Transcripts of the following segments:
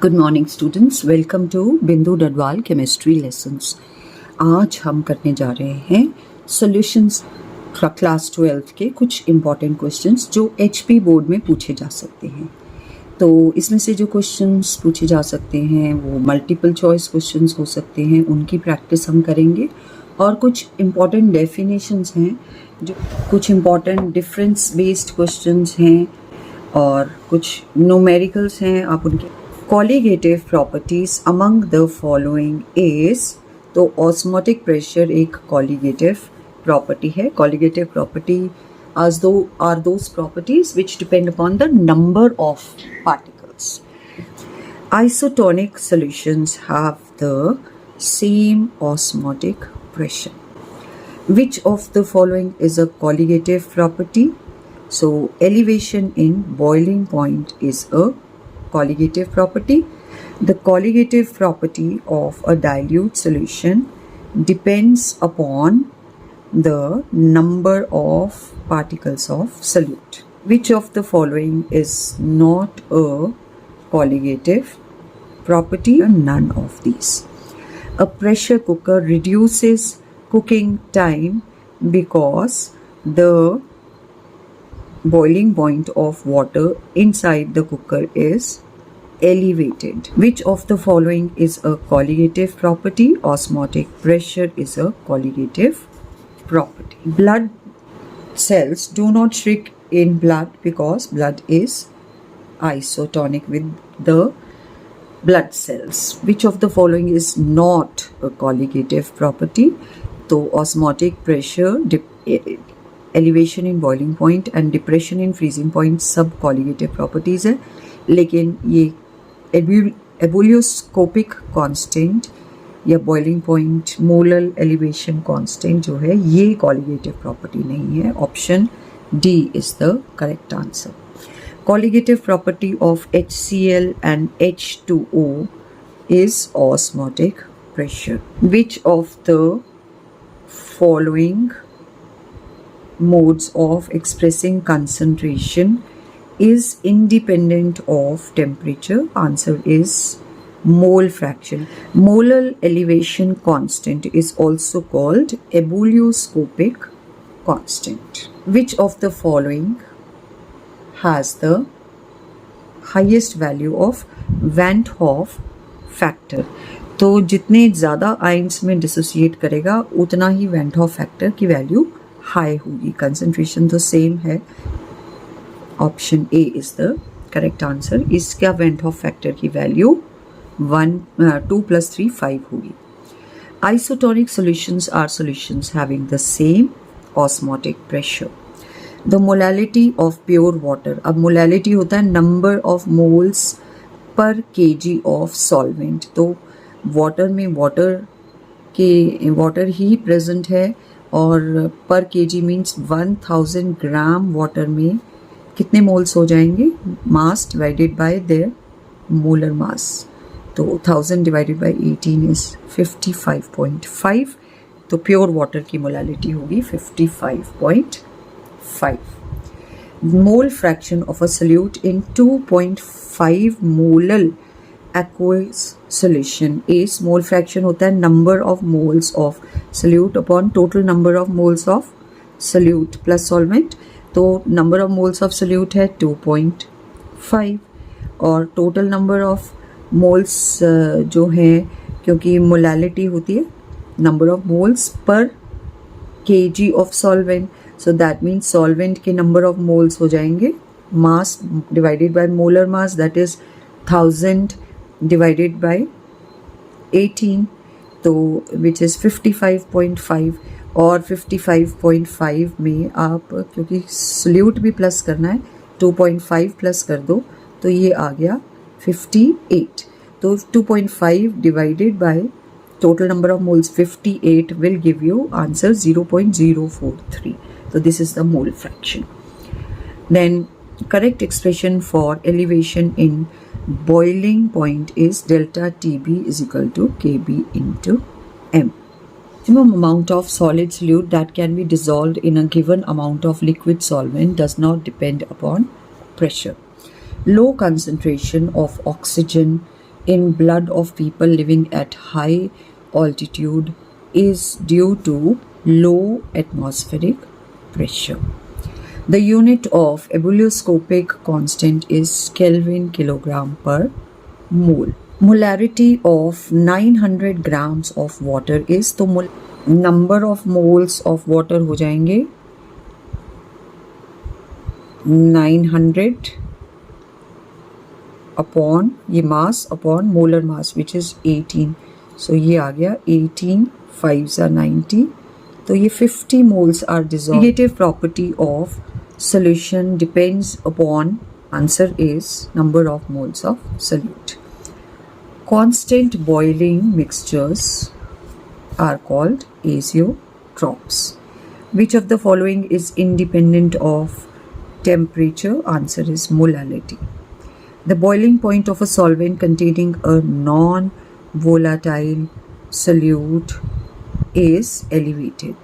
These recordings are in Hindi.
Good morning students, welcome to Bindu Dadwal chemistry lessons. आज हम करने जा रहे हैं सॉल्यूशंस क्लास 12 के कुछ इम्पॉर्टेंट क्वेश्चंस जो एचपी बोर्ड में पूछे जा सकते हैं। तो इसमें से जो क्वेश्चंस पूछे जा सकते हैं वो मल्टीपल चॉइस क्वेश्चंस हो सकते हैं, उनकी प्रैक्टिस हम करेंगे। और कुछ इम्पॉर्टेंट डेफिनेशंस हैं, जो कुछ इम्पॉर्टेंट डिफरेंस बेस्ड क्वेश्चंस हैं और कुछ न्यूमेरिकल्स हैं। आप उनके colligative properties among the following is, तो ऑस्मोटिक प्रेशर एक कॉलीगेटिव प्रॉपर्टी है। Colligative property are those properties which depend upon the number of particles. Isotonic solutions have the same osmotic pressure. Which of the following is a colligative property? So elevation in boiling point is a colligative property. The colligative property of a dilute solution depends upon the number of particles of solute. Which of the following is not a colligative property? None of these. A pressure cooker reduces cooking time because the boiling point of water inside the cooker is elevated. Which of the following is a colligative property? Osmotic pressure is a colligative property. Blood cells do not shrink in blood because blood is isotonic with the blood cells. Which of the following is not a colligative property? तो osmotic pressure, elevation in boiling point and depression in freezing point सब colligative properties है, लेकिन ये एबुलियोस्कोपिक कांस्टेंट या boiling point molar elevation constant जो है ये कॉलीगेटिव प्रॉपर्टी नहीं है। Option D is the correct answer. Colligative property of HCl and H2O is osmotic pressure. Which of the following modes of expressing concentration is independent of temperature? Answer is mole fraction. Molar elevation constant is also called ebullioscopic constant. Which of the following has the highest value of Van 't Hoff factor? तो जितने ज़्यादा आयंस में डिसोसिएट करेगा उतना ही वैन 't Hoff फैक्टर की वैल्यू हाई होगी। कंसंट्रेशन तो सेम है। Option A is the correct answer. इसका वैन 't Hoff फैक्टर की वैल्यू 2 + 3 5 होगी। Isotonic solutions are solutions having the same osmotic pressure. The molality of pure water, अब मोलैलिटी होता है नंबर ऑफ मोल्स पर kg ऑफ सॉल्वेंट। तो वाटर में वाटर ही प्रेजेंट है और पर kg मीन्स 1000 ग्राम वाटर में कितने मोल्स हो जाएंगे? Mass divided by there molar mass. तो 1000 डिवाइडेड बाय 18 इज 55.5। तो प्योर वाटर की मोलैलिटी होगी 55.5। Mole fraction of a solute in 2.5 molal aqueous solution is, mole fraction होता है number of moles of solute upon total number of moles of solute plus solvent. तो number of moles of solute है 2.5 और टोटल नंबर ऑफ मोल्स जो है, क्योंकि मोलैलिटी होती है नंबर ऑफ मोल्स पर kg of solvent, so that means solvent के नंबर ऑफ मोल्स हो जाएंगे mass divided by molar mass, that is 1000 divided by 18, तो विच इज़ 55.5। और 55.5 में आप, क्योंकि सोल्यूट भी प्लस करना है, 2.5 प्लस कर दो तो ये आ गया 58। तो 2.5 divided by total number of moles 58 will give you answer 0.043। तो this is the mole fraction. Then correct expression for elevation in boiling point is delta TB is equal to KB into M. Maximum amount of solid solute that can be dissolved in a given amount of liquid solvent does not depend upon pressure. Low concentration of oxygen in blood of people living at high altitude is due to low atmospheric pressure. The unit of ebullioscopic constant is Kelvin kilogram per mole. Molarity of 900 grams of water is, तो number of moles of water हो जाएंगे 900 अपॉन ये mass upon molar mass which is 18. सो ये आ गया 18 5 90. तो ये 50 moles are dissolved. Negative property of solution depends upon, answer is number of moles of solute. Constant boiling mixtures are called azeotrophs. Which of the following is independent of temperature? Answer is molality. The boiling point of a solvent containing a non-volatile solute is elevated.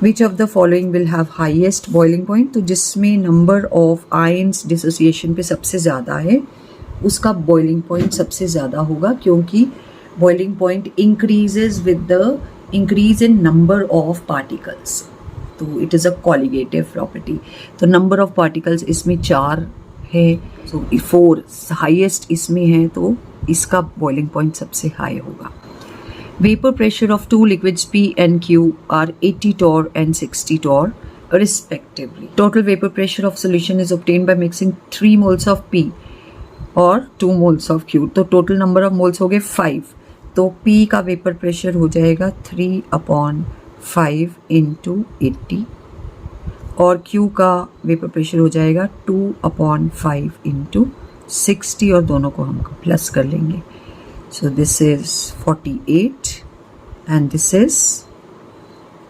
Which of the following will have highest boiling point? तो जिसमें number of ions dissociation पे सबसे ज़्यादा है उसका boiling point सबसे ज़्यादा होगा, क्योंकि boiling point increases with the increase in number of particles. तो it is a colligative property. तो number of particles इसमें 4 है, so 4 हाईएस्ट इसमें है, तो इसका बॉइलिंग पॉइंट सबसे हाई होगा. Vapor pressure of two liquids P and Q are 80 torr and 60 torr respectively. Total vapor pressure of solution is obtained by mixing 3 moles of P और 2 moles of Q. तो total number of moles हो गए 5. तो P का vapor pressure हो जाएगा 3/5 into 80 और Q का वेपर प्रेशर हो जाएगा 2/5 into 60 और दोनों को हम प्लस कर लेंगे. So this is 48 and this is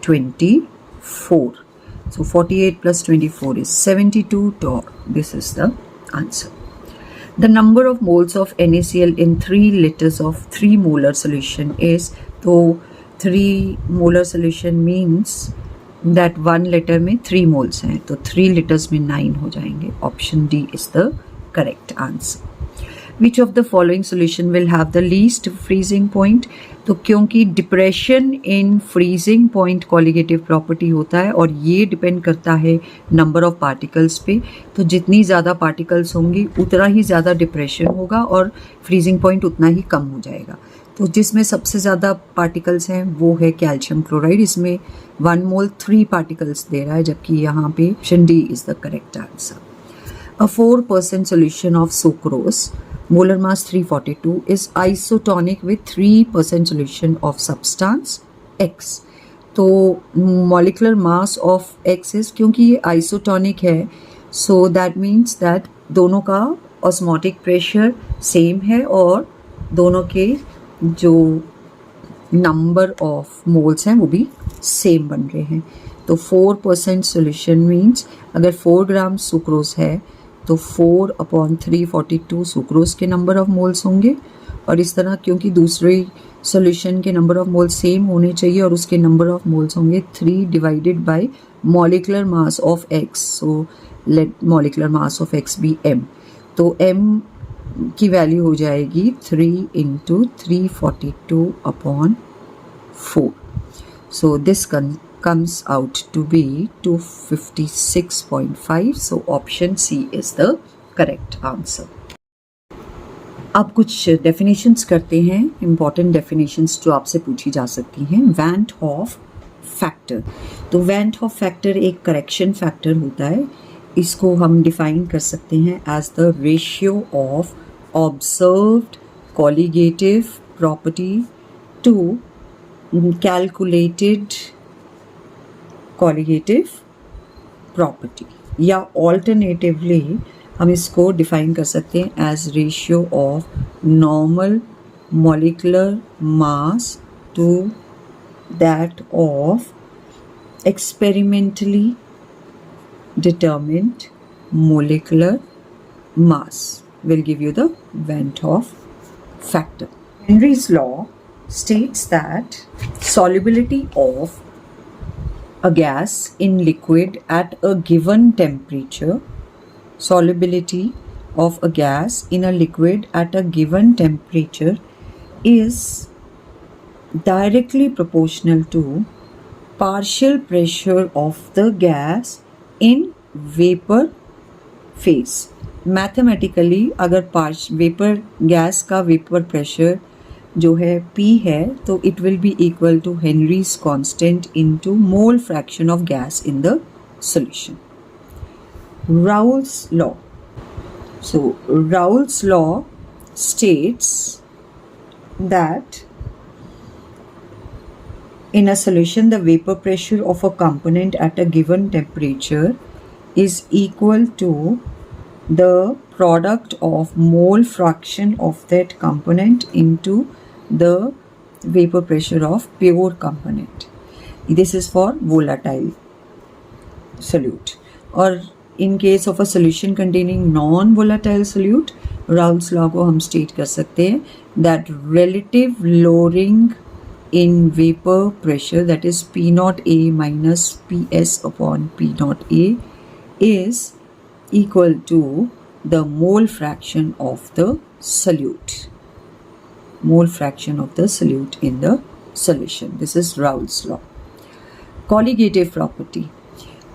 24. So 48 plus 24 is 72 torr. This is the answer. The number of moles of NaCl in 3 liters of 3 molar solution is, तो 3 molar solution means that 1 liter में 3 moles हैं, तो 3 liters में 9 हो जाएंगे. Option D is the correct answer. Which of the following solution will have the least freezing point? तो क्योंकि depression in freezing point colligative property होता है और ये depend करता है number of particles पे, तो जितनी ज़्यादा particles होंगी उतना ही ज़्यादा depression होगा और freezing point उतना ही कम हो जाएगा. तो जिसमें सबसे ज़्यादा पार्टिकल्स हैं वो है कैल्शियम क्लोराइड. इसमें 1 मोल 3 पार्टिकल्स दे रहा है, जबकि यहाँ पे option D is the correct answer. A 4% solution of sucrose, molar mass 342, is isotonic with 3% solution of substance X. तो molecular mass of X is, क्योंकि ये आइसोटोनिक है, सो दैट मीन्स दैट दोनों का ऑस्मोटिक प्रेशर सेम है और दोनों के जो नंबर ऑफ मोल्स हैं वो भी सेम बन रहे हैं. तो 4% सोल्यूशन मीन्स अगर 4 ग्राम सुक्रोज है तो 4/342 सुक्रोज के नंबर ऑफ मोल्स होंगे. और इस तरह क्योंकि दूसरे सोल्यूशन के नंबर ऑफ मोल्स सेम होने चाहिए और उसके नंबर ऑफ मोल्स होंगे 3 divided by molecular mass of x. So let molecular mass of x be m. तो m की वैल्यू हो जाएगी 3 into 342/4. So this comes out to be 256.5. So option C is the correct answer. अब कुछ definitions करते हैं, important definitions जो आपसे पूछी जा सकती हैं. Van't Hoff factor. तो Van't Hoff factor एक correction factor होता है. इसको हम define कर सकते हैं as the ratio of observed colligative property to calculated colligative property, या alternatively हम इसको define कर सकते हैं as ratio of normal molecular mass to that of experimentally determined molecular mass will give you the Van't Hoff factor. Henry's law states that solubility of a gas in liquid at a given temperature, solubility of a gas in a liquid at a given temperature is directly proportional to partial pressure of the gas in vapor phase. Mathematically अगर वेपर गैस का वेपर प्रेशर जो है P है तो it will be equal to Henry's constant into mole fraction of gas in the solution. Raoult's law. So Raoult's law states that in a solution the vapor pressure of a component at a given temperature is equal to the product of mole fraction of that component into the vapor pressure of pure component. This is for volatile solute. Or in case of a solution containing non-volatile solute, Raoult's law को हम state कर सकते हैं that relative lowering in vapor pressure, that is P naught A minus PS upon P naught A, is equal to the mole fraction of the solute. Mole fraction of the solute in the solution. This is Raoult's law. Colligative property.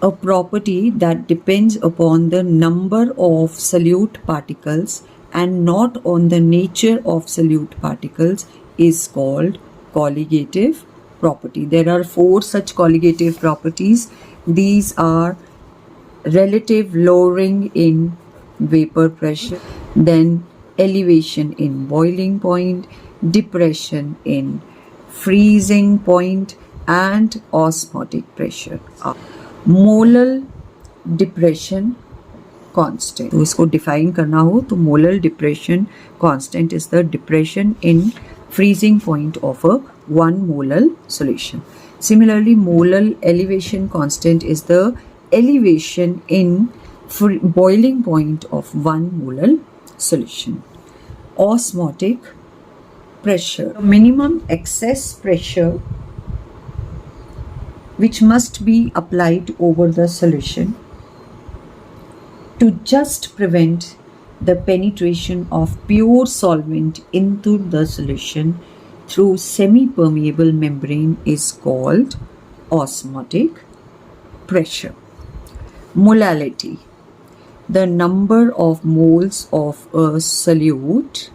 A property that depends upon the number of solute particles and not on the nature of solute particles is called colligative property. There are 4 such colligative properties. These are relative lowering in vapor pressure, then elevation in boiling point, depression in freezing point, and osmotic pressure. Molal depression constant. तो इसको डिफाइन करना हो तो molal depression constant is the depression in freezing point of a 1 molar solution. Similarly, molar elevation constant is the elevation in boiling point of 1 molar solution. Osmotic pressure. Minimum excess pressure which must be applied over the solution to just prevent the penetration of pure solvent into the solution through semi-permeable membrane is called osmotic pressure. Molality. The number of moles of a solute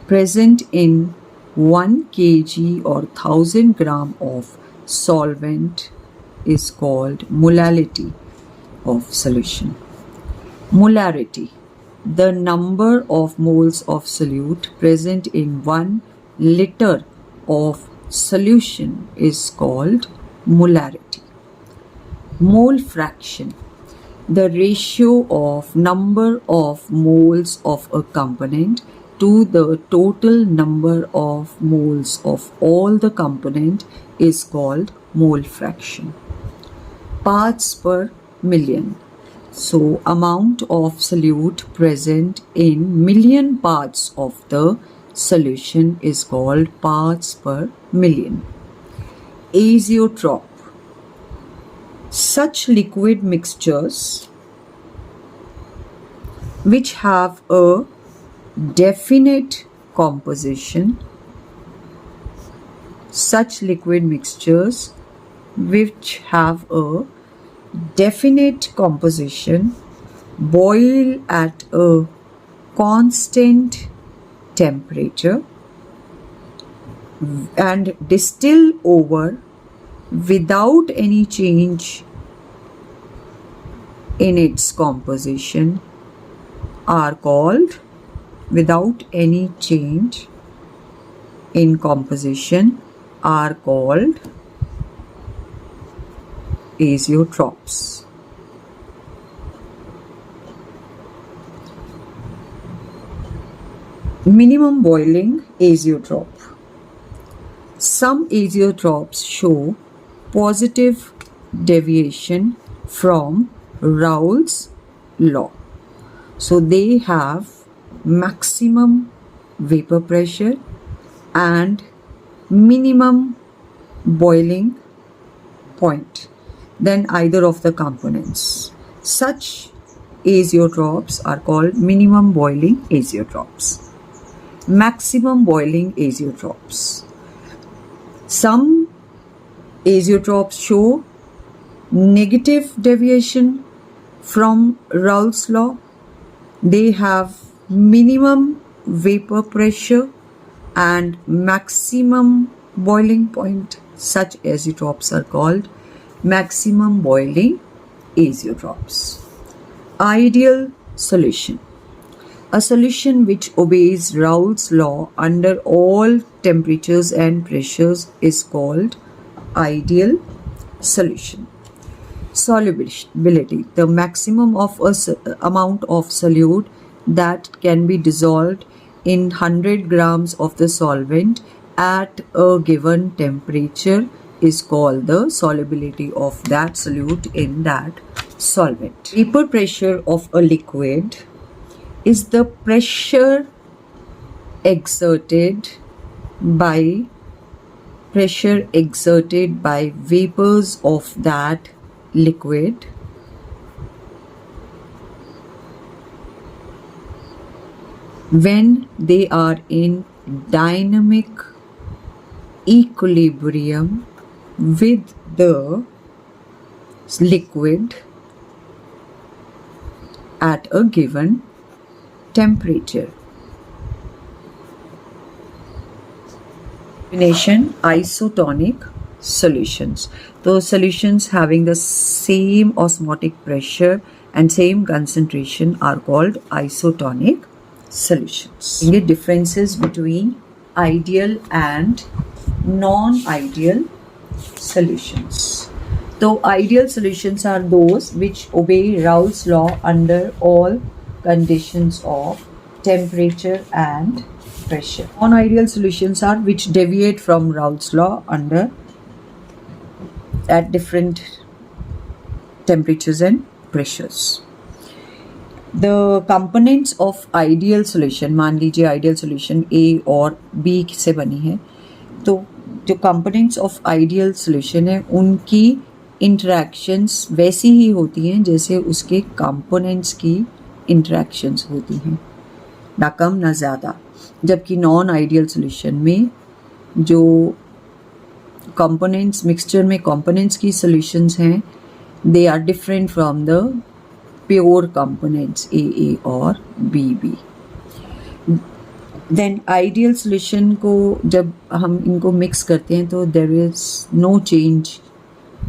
present in 1 kg or 1000 gram of solvent is called molality of solution. Molarity. The number of moles of solute present in 1 liter of solution is called molarity. Mole fraction. The ratio of number of moles of a component to the total number of moles of all the component is called mole fraction. Parts per million. So amount of solute present in million parts of the solution is called parts per million. Azeotrope. Such liquid mixtures which have a definite composition, such liquid mixtures which have a definite composition boil at a constant temperature and distill over without any change in its composition are called, without any change in composition are called azeotropes. Minimum boiling azeotrope. Some azeotropes show positive deviation from Raoult's law. So they have maximum vapor pressure and minimum boiling point than either of the components. Such azeotrophs are called minimum boiling azeotrophs. Maximum boiling azeotrophs. Some azeotrophs show negative deviation from Raoult's law. They have minimum vapor pressure and maximum boiling point. Such azeotrophs are called maximum boiling azeotrophs. Ideal solution. A solution which obeys Raoult's law under all temperatures and pressures is called ideal solution. Solubility. The maximum of amount of solute that can be dissolved in 100 grams of the solvent at a given temperature is called the solubility of that solute in that solvent. Vapor pressure of a liquid is the pressure exerted by vapors of that liquid when they are in dynamic equilibrium with the liquid at a given temperature. Definition: isotonic solutions. Those solutions having the same osmotic pressure and same concentration are called isotonic solutions. The differences between ideal and non-ideal solutions. So ideal solutions are those which obey Raoult's law under all conditions of temperature and pressure. Non-ideal solutions are which deviate from Raoult's law at different temperatures and pressures. The components of ideal solution, मान लीजिए ideal solution A और B से बनी है, तो जो components of ideal solution है उनकी interactions वैसी ही होती हैं जैसे उसके components की interactions होती हैं, ना कम ना ज़्यादा. जबकि नॉन आइडियल सोल्यूशन में जो कंपोनेंट्स मिक्सचर में कंपोनेंट्स की सॉल्यूशंस हैं they are different from the pure components A और बी. देन आइडियल सोल्यूशन को जब हम इनको मिक्स करते हैं तो there is no change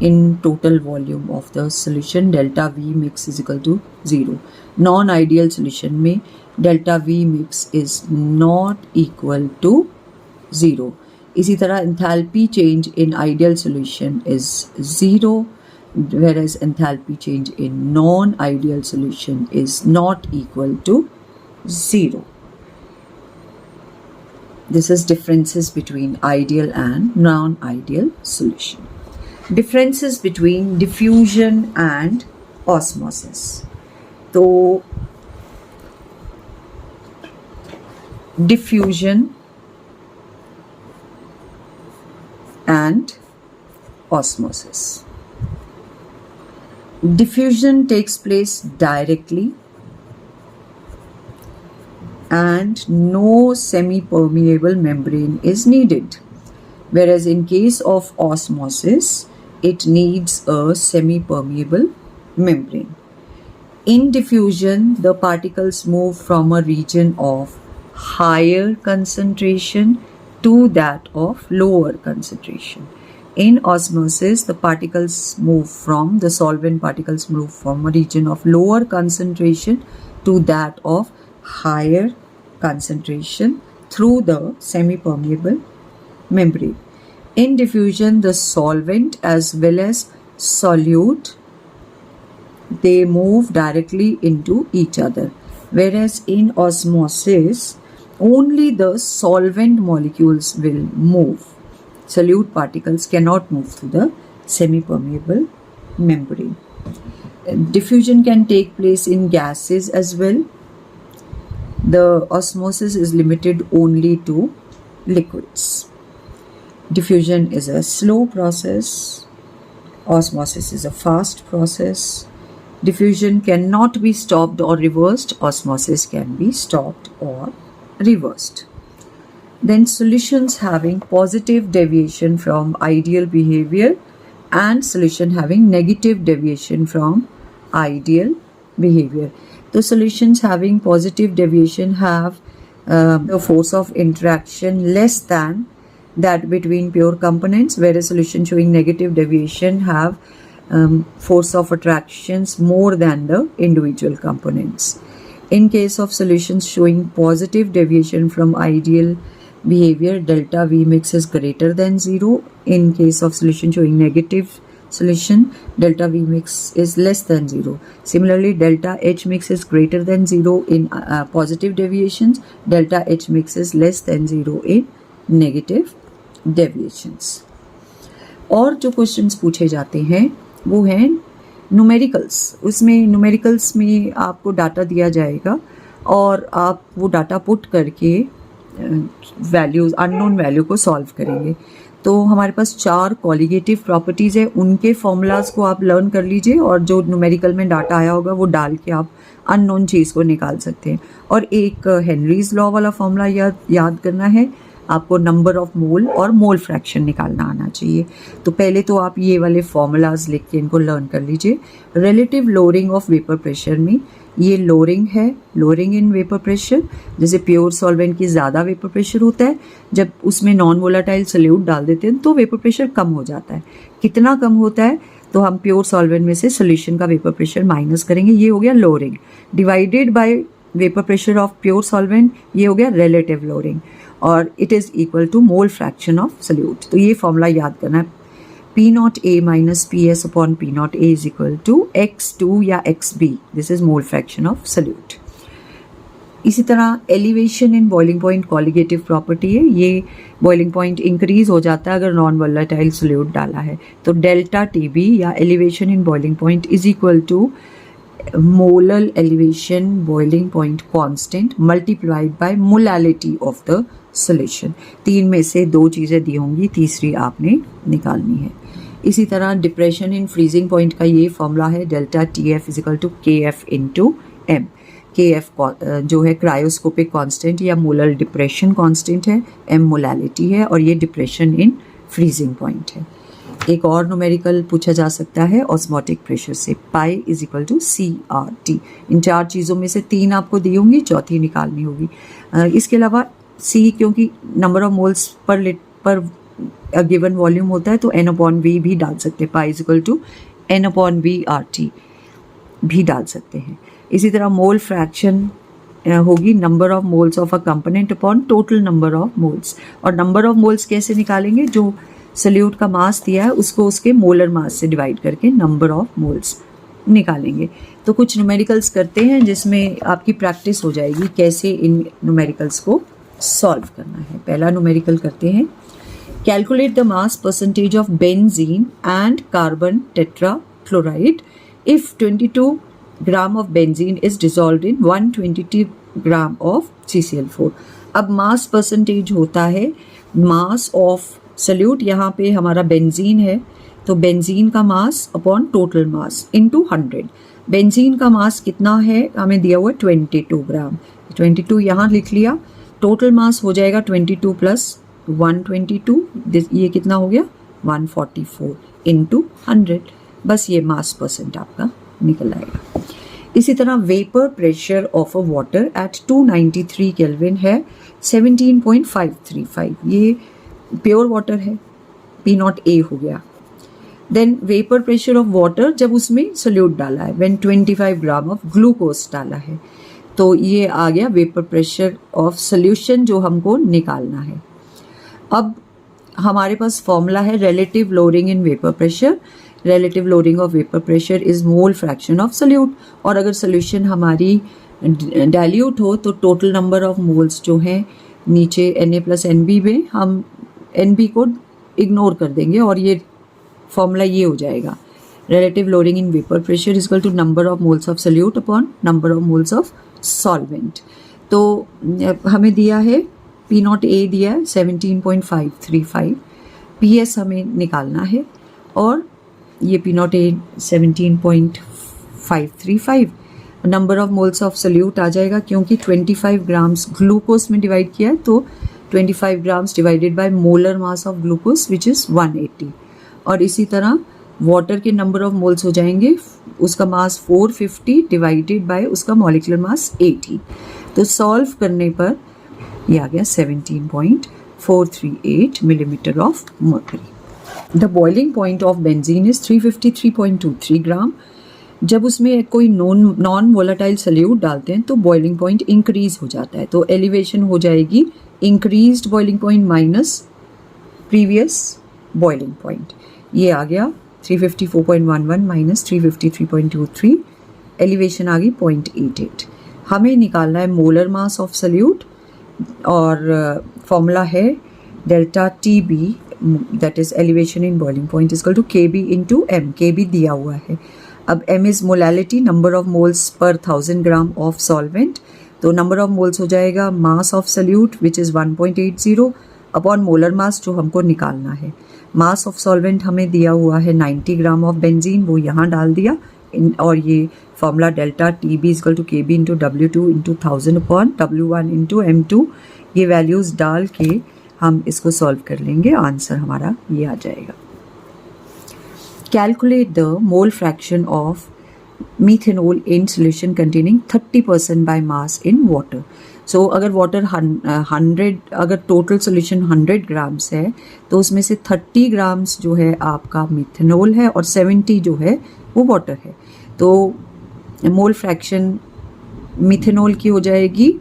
in total volume of the solution. Delta V mix is equal to 0. Non-ideal solution में delta V mix is not equal to 0. इसी तरह enthalpy change in ideal solution is 0, whereas enthalpy change in non-ideal solution is not equal to 0. This is differences between ideal and non-ideal solution. Differences between diffusion and osmosis. So, diffusion and osmosis. Diffusion takes place directly and no semi-permeable membrane is needed, whereas in case of osmosis it needs a semi-permeable membrane. In diffusion, the particles move from a region of higher concentration to that of lower concentration. In osmosis, the solvent particles move from a region of lower concentration to that of higher concentration through the semi-permeable membrane. In diffusion, the solvent as well as solute, they move directly into each other, whereas in osmosis, only the solvent molecules will move. Solute particles cannot move through the semi-permeable membrane. Diffusion can take place in gases as well. The osmosis is limited only to liquids. Diffusion is a slow process. Osmosis is a fast process. diffusion cannot be stopped or reversed, osmosis can be stopped or reversed. Then solutions having positive deviation from ideal behavior and solution having negative deviation from ideal behavior. So solutions having positive deviation have the force of interaction less than that between pure components, whereas solution showing negative deviation have force of attractions more than the individual components. In case of solutions showing positive deviation from ideal behavior, delta V mix is greater than 0. In case of solution showing negative solution, delta V mix is less than 0. Similarly, delta H mix is greater than 0 in positive deviations, delta H mix is less than 0 in negative deviations. और जो क्वेश्चंस पूछे जाते हैं वो हैं न्यूमेरिकल्स. उसमें न्यूमेरिकल्स में आपको डाटा दिया जाएगा और आप वो डाटा पुट करके वैल्यूज, अननोन वैल्यू को सॉल्व करेंगे. तो हमारे पास 4 कॉलिगेटिव प्रॉपर्टीज़ है, उनके फॉर्मूलाज को आप लर्न कर लीजिए और जो न्यूमेरिकल में डाटा आया होगा वो डाल के आप अननोन चीज़ को निकाल सकते हैं. और एक हेनरीज लॉ वाला फॉर्मूला याद करना है आपको. नंबर ऑफ मोल और मोल फ्रैक्शन निकालना आना चाहिए. तो पहले तो आप ये वाले फॉर्मूलाज लिख के इनको लर्न कर लीजिए. Relative lowering of vapour pressure में ये लोअरिंग है, लोअरिंग इन वेपर प्रेशर. जैसे प्योर सॉल्वेंट की ज़्यादा वेपर प्रेशर होता है, जब उसमें नॉन वोलाटाइल सॉल्यूट डाल देते हैं तो वेपर प्रेशर कम हो जाता है. कितना कम होता है, तो हम प्योर सॉल्वेंट में से सोल्यूशन का वेपर प्रेशर माइनस करेंगे, ये हो गया lowering. Divided by vapour pressure of pure solvent, ये हो गया रिलेटिव लोअरिंग. और it is equal to mole fraction of solute. तो ये फॉर्मूला याद करना है. P not A minus P S upon P not A is equal to x2 या xb. This is mole fraction of solute. इसी तरह elevation in boiling point colligative property है. ये बॉइलिंग पॉइंट इंक्रीज हो जाता है अगर नॉन वोलेटाइल सॉल्यूट डाला है. तो डेल्टा टीबी या elevation in boiling point is equal to molar elevation boiling point constant multiplied by molality of the solution. 3 में से 2 चीज़ें दी होंगी, तीसरी आपने निकालनी है. इसी तरह डिप्रेशन इन फ्रीजिंग पॉइंट का ये फॉर्मूला है delta T F is equal to K F into M. K F जो है क्रायोस्कोपिक कांस्टेंट या मोलर डिप्रेशन कांस्टेंट है, एम मोलालिटी है और ये डिप्रेशन इन फ्रीजिंग पॉइंट है. एक और न्यूमेरिकल पूछा जा सकता है ऑस्मोटिक प्रेशर से. Pi is equal to C R T. इन 4 चीज़ों में से 3 आपको दी होंगी, चौथी निकालनी होगी. इसके अलावा सी, क्योंकि नंबर ऑफ मोल्स पर गिवन वॉल्यूम होता है तो एन अपॉन वी भी डाल सकते हैं. Pi is equal to N upon V R T भी डाल सकते हैं. इसी तरह मोल फ्रैक्शन होगी number of moles of a component upon total number of moles. और नंबर ऑफ मोल्स कैसे निकालेंगे, जो सॉल्यूट का मास दिया है उसको उसके मोलर मास से डिवाइड करके नंबर ऑफ मोल्स निकालेंगे. तो कुछ न्यूमेरिकल्स करते हैं जिसमें आपकी प्रैक्टिस हो जाएगी कैसे इन न्यूमेरिकल्स को सॉल्व करना है. पहला न्यूमेरिकल करते हैं. Calculate the mass percentage of benzene and carbon tetrachloride if 22 gram of benzene is dissolved in 122 gram of CCl4. अब मास परसेंटेज होता है मास ऑफ सॉल्यूट. यहाँ पे हमारा बेंजीन है तो बेंजीन का mass upon total mass into 100. Benzene का मास कितना है हमें दिया हुआ 22 ग्राम. 22 यहाँ लिख लिया. टोटल मास हो जाएगा 22 प्लस 122, ये कितना हो गया 144 इंटू 100. बस ये मास परसेंट आपका निकल आएगा. इसी तरह vapour pressure of a water at 293 kelvin है 17.535. ये प्योर वाटर है, पी नॉट ए हो गया. Then vapour pressure of water जब उसमें सोल्यूट डाला है, व्हेन 25 ग्राम ऑफ ग्लूकोज डाला है, तो ये आ गया वेपर प्रेशर ऑफ सोल्यूशन जो हमको निकालना है. अब हमारे पास फॉर्मूला है relative lowering in vapour pressure. Relative lowering of vapour pressure is mole fraction of solute. और अगर सोल्यूशन हमारी डाइल्यूट हो तो टोटल नंबर ऑफ मोल्स जो हैं नीचे Na प्लस NB में हम NB को इग्नोर कर देंगे और ये फॉर्मूला ये हो जाएगा. Relative lowering in vapour pressure is equal to number of moles of solute upon number of moles of solvent. तो हमें दिया है पी नॉट ए दिया है 17.535. PS हमें निकालना है और ये P not A 17.5 535। Number of moles of solute आ जाएगा, क्योंकि 25 ग्राम्स ग्लूकोज में डिवाइड किया है तो 25 grams divided by molar mass of glucose which is 180। और इसी तरह वाटर के नंबर ऑफ मोल्स हो जाएंगे, उसका मास 450 डिवाइडेड बाय उसका मॉलिक्यूलर मास 80। तो सॉल्व करने पर ये आ गया 17.438 millimetre of mercury. The boiling point of benzene is 353.23 ग्राम। जब उसमें कोई नॉन वोलेटाइल सल्यूट डालते हैं तो बॉइलिंग पॉइंट इंक्रीज हो जाता है, तो एलिवेशन हो जाएगी increased boiling point minus previous boiling point. ये आ गया 354.11 माइनस 353.23, एलिवेशन आ गई 0.88। हमें निकालना है मोलर मास ऑफ सल्यूट और फॉर्मूला है delta T B, that is elevation in boiling point is equal to K B into M. K B दिया हुआ है। अब m is molality, number of moles per 1000 gram of solvent, तो नंबर ऑफ मोल्स हो जाएगा mass of solute which is 1.80 upon molar mass जो हमको निकालना है। मास ऑफ सॉल्वेंट हमें दिया हुआ है 90 ग्राम ऑफ बेंजीन, वो यहाँ डाल दिया और ये formula delta T B equal to K B into W2 into 1000 upon W1 into M2, ये वैल्यूज़ डाल के हम इसको सॉल्व कर लेंगे। आंसर हमारा ये आ जाएगा। Calculate the mole fraction of methanol in solution containing 30% by mass in water. So अगर वाटर 100, अगर टोटल सोल्यूशन 100 ग्राम्स है तो उसमें से 30 ग्राम्स जो है आपका मिथेनॉल है और 70 जो है वो वाटर है। तो मोल फ्रैक्शन मिथेनॉल की हो जाएगी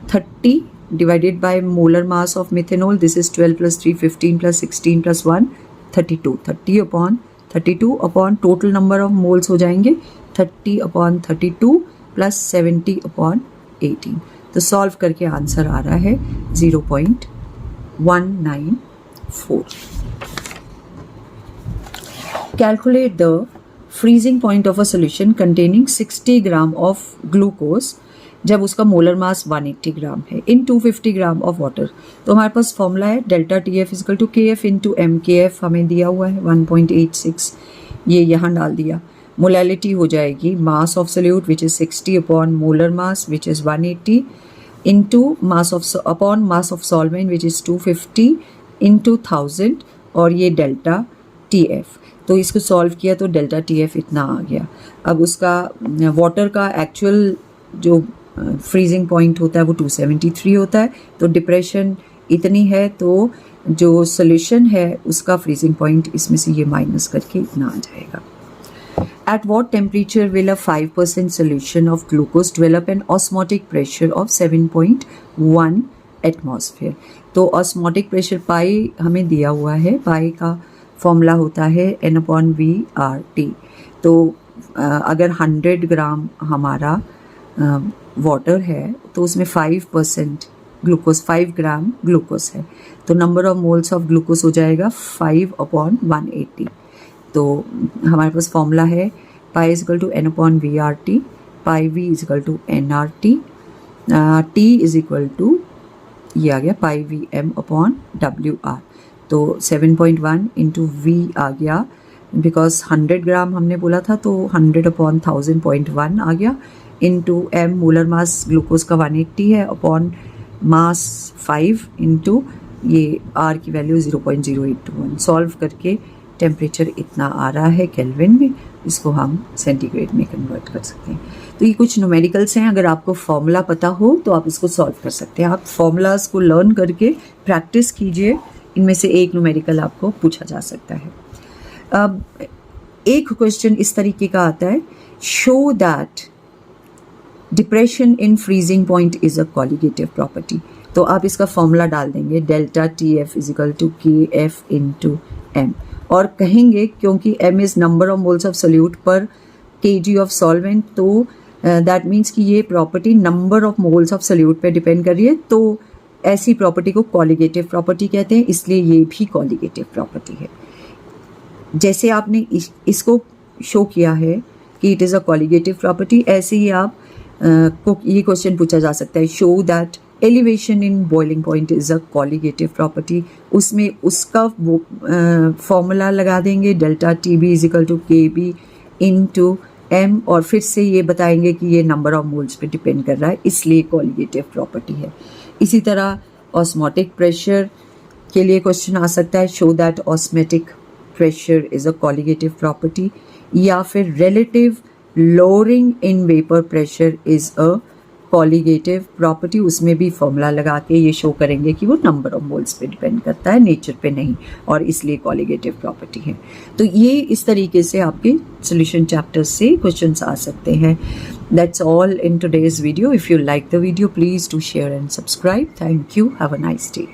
30 divided by molar mass of methanol, this is 12 + 3 15 + 16 + 1 32, 30 upon 32 upon total number of moles हो जाएंगे 30 अपॉन 32 प्लस 70 अपॉन 18। तो सॉल्व करके आंसर आ रहा है 0.194। Calculate the freezing point of a solution containing 60 gram of glucose जब उसका मोलर मास 180 ग्राम है इन 250 ग्राम ऑफ वाटर। तो हमारे पास फॉर्मूला है delta T F is equal to K F into M. K F हमें दिया हुआ है 1.86, ये यहाँ डाल दिया। मोलैलिटी हो जाएगी mass of solute which is 60 upon molar mass which is 180 into mass of upon mass of solvent which is 250 into 1000 और ये डेल्टा टी एफ। तो इसको सॉल्व किया तो डेल्टा टी एफ इतना आ गया। अब उसका वाटर का एक्चुअल जो फ्रीजिंग पॉइंट होता है वो 273 होता है, तो डिप्रेशन इतनी है तो जो सोल्यूशन है उसका फ्रीजिंग पॉइंट इसमें से ये माइनस करके इतना आ जाएगा। At what temperature will a 5% solution of glucose develop an osmotic pressure of 7.1 atmosphere? तो osmotic pressure पाई हमें दिया हुआ है, पाई का फॉर्मूला होता है N/V/RT। तो अगर 100 ग्राम हमारा वाटर है तो उसमें 5% ग्लूकोज, 5 ग्राम ग्लूकोज है, तो number of moles of glucose हो जाएगा 5/180। तो हमारे पास फॉर्मूला है pi equal to N/V/RT, pi V equal to NRT, T is equal to ये आ गया पाई VM/WR। तो 7.1 इंटू V आ गया, बिकॉज 100 ग्राम हमने बोला था तो 100/1000.1 आ गया, into M molar mass glucose का 180 है अपॉन मास 5 इंटू ये R की वैल्यू 0.0821। सॉल्व करके टेम्परेचर इतना आ रहा है केल्विन में, इसको हम सेंटीग्रेड में कन्वर्ट कर सकते हैं। तो ये कुछ न्यूमेरिकल्स हैं, अगर आपको फॉर्मूला पता हो तो आप इसको सॉल्व कर सकते हैं। आप फॉर्मूलाज को लर्न करके प्रैक्टिस कीजिए, इनमें से एक न्यूमेरिकल आपको पूछा जा सकता है। अब एक क्वेश्चन इस तरीके का आता है, show that depression in freezing point is a colligative property. तो आप इसका फॉर्मूला डाल देंगे delta T F is equal to K F into M, और कहेंगे क्योंकि m is number of moles of solute per kg of solvent, तो दैट मीन्स कि ये property number of moles of solute पे डिपेंड कर रही है, तो ऐसी प्रॉपर्टी को कॉलिगेटिव प्रॉपर्टी कहते हैं, इसलिए ये भी कॉलिगेटिव प्रॉपर्टी है। जैसे आपने इसको शो किया है कि it is a colligative property, ऐसे ही आप को ये क्वेश्चन पूछा जा सकता है, show that elevation in boiling point is a colligative property. उसमें उसका वो फॉर्मूला लगा देंगे delta T B is equal to K B into m और फिर से ये बताएंगे कि ये नंबर ऑफ मोल्स पे डिपेंड कर रहा है, इसलिए कॉलिगेटिव प्रॉपर्टी है। इसी तरह ऑस्मोटिक प्रेशर के लिए क्वेश्चन आ सकता है, show that osmotic pressure is a colligative property, या फिर relative lowering in vapour pressure is a colligative property. उसमें भी फॉर्मूला लगा के ये शो करेंगे कि वो नंबर ऑफ मोल्स पे डिपेंड करता है, नेचर पे नहीं, और इसलिए कॉलिगेटिव प्रॉपर्टी है। तो ये इस तरीके से आपके सॉल्यूशन चैप्टर से क्वेश्चंस आ सकते हैं। That's all in today's video. If you like the video please do share and subscribe. Thank you. Have a nice day.